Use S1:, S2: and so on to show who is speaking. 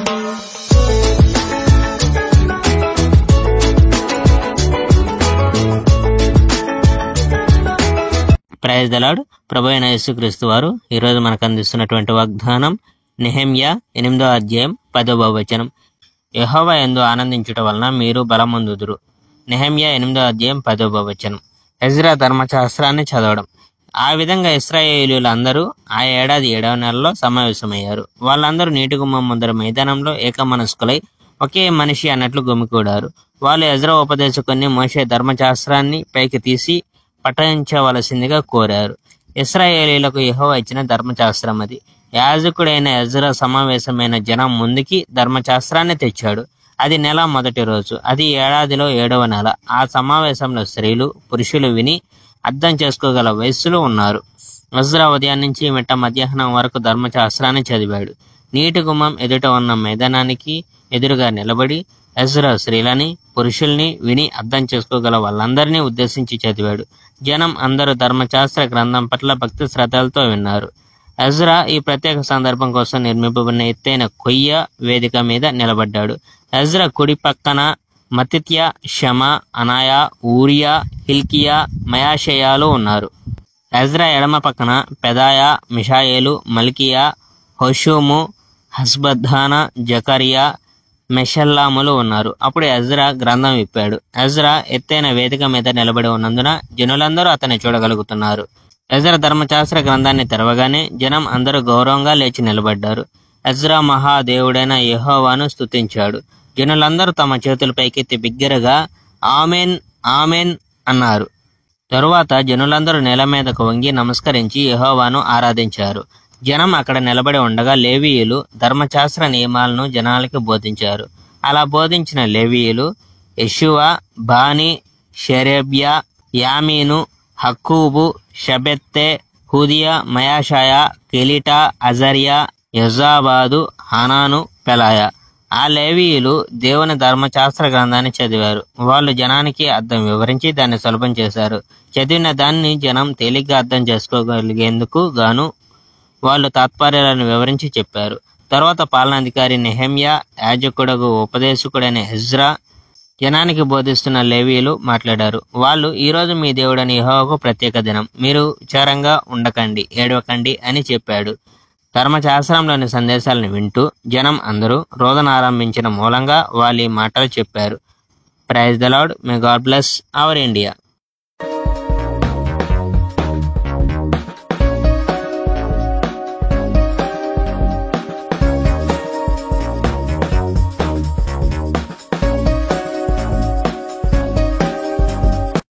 S1: Praise the lord. ప్రభు అయిన యేసుక్రీస్తు వారు ఈరోజు మనకు అందిస్తున్నటువంటి వాగ్దానం నెహెమ్యా 8వ అధ్యాయం 10వ వచనం. యెహోవా యందు ఆనందించుట వలన మీరు బలమొందుదురు. నెహెమ్యా 8వ అధ్యాయం 10వ వచనం. ఎజ్రా ధర్మశాస్త్రాన్ని చదవడం. ఆ విధంగా ఇశ్రాయేలీయులందరూ ఆ ఏడాది 7వ నెలలో సమావేశమయ్యారు. వాళ్ళందరూ నీటి గుమ్మం ముందర మైదానంలో ఏకమనస్కులై ఒకే మనిషి అన్నట్లు గుమికూడారు. వాళ్ళు ఎజ్రా ఉపదేశకుని మోషే ధర్మశాస్త్రాన్ని పైకి తీసి పఠించవలసిందిగా కోరారు. ఇశ్రాయేలీయులకు యెహోవా ఇచ్చిన ధర్మశాస్త్రం అది. యాజకుడైన ఎజ్రా సమావేశమైన జనం ముందుకి ధర్మశాస్త్రాన్ని తెచ్చాడు. అది నెల మొదటి రోజు. అది ఏడాదిలో 7వ నెల. ఆ సమావేశంలో స్త్రీలు పురుషులు విని అర్థం చేసుకోగల వయస్సులో ఉన్నారు. ఎజ్రా ఉదయం నుంచి మిట్ట మధ్యాహ్నం వరకు ధర్మశాస్త్రాన్ని చదివాడు. నీటి గుమ్మం ఎదుట ఉన్న మైదానానికి ఎదురుగా నిలబడి ఎజ్రా స్త్రీలని పురుషుల్ని విని అర్థం చేసుకోగల వాళ్ళందరినీ ఉద్దేశించి చదివాడు. జనం అందరూ ధర్మశాస్త్ర గ్రంథం పట్ల భక్తి శ్రద్ధలతో విన్నారు. ఎజ్రా ఈ ప్రత్యేక సందర్భం కోసం నిర్మింపబడిన ఎత్తైన కొయ్య వేదిక మీద నిలబడ్డాడు. ఎజ్రా కుడి పక్కన మత్తిత్యా, షమా, అనాయా, ఊరియా, హిల్కియా, మయాషయాలు ఉన్నారు. ఎజ్రా ఎడమ పక్కన పెదాయా, మిషాయేలు, మల్కియా, హోషూము, హస్బద్దానా, జకరియా, మెషల్లాములు ఉన్నారు. అప్పుడు ఎజ్రా గ్రంథం విప్పాడు. ఎజ్రా ఎత్తైన వేదిక మీద నిలబడి ఉన్నందున జనులందరూ అతన్ని చూడగలుగుతున్నారు. ఎజ్రా ధర్మశాస్త్ర గ్రంథాన్ని తెరవగానే జనం అందరూ గౌరవంగా లేచి నిలబడ్డారు. ఎజ్రా మహాదేవుడైన యెహోవాను స్తుతించాడు. జనులందరూ తమ చేతులు పైకెత్తి బిగ్గరగా ఆమెన్ ఆమెన్ అన్నారు. తరువాత జనులందరూ నేల మీదకు వంగి నమస్కరించి యెహోవాను ఆరాధించారు. జనం అక్కడ నిలబడి ఉండగా లేవీయులు ధర్మశాస్త్ర నియమాలను జనాలకి బోధించారు. అలా బోధించిన లేవీయులు యెషువా, బాని, షెరేబ్యా, యామీను, హక్కూబు, షబెత్తె, హుదియా, మయాషాయా, కెలిటా, అజర్యా, యజాబాదు, హనాను, పెలాయా. ఆ లేవీయులు దేవుని ధర్మశాస్త్ర గ్రంథాన్ని చదివారు. వాళ్ళు జనానికి అర్థం వివరించి దాన్ని సులభం చేశారు. చదివిన దాన్ని జనం తేలిగ్గా అర్థం చేసుకోగలిగేందుకు గాను వాళ్ళు తాత్పర్యాలను వివరించి చెప్పారు. తర్వాత పాలనాధికారి నెహెమ్యా, యాజకుడగు ఉపదేశకుడైన ఎజ్రా, జనానికి బోధిస్తున్న లేవీయులు మాట్లాడారు. వాళ్ళు, ఈరోజు మీ దేవుడని యెహోవాకు ప్రత్యేక దినం. మీరు విచారంగా ఉండకండి, ఏడవకండి అని చెప్పాడు. ధర్మశాస్త్రంలోని సందేశాలను వింటూ జనం అందరూ రోదన ఆరంభించిన మూలంగా వాళ్ళు ఈ మాటలు చెప్పారు. Praise the Lord. May God bless our India.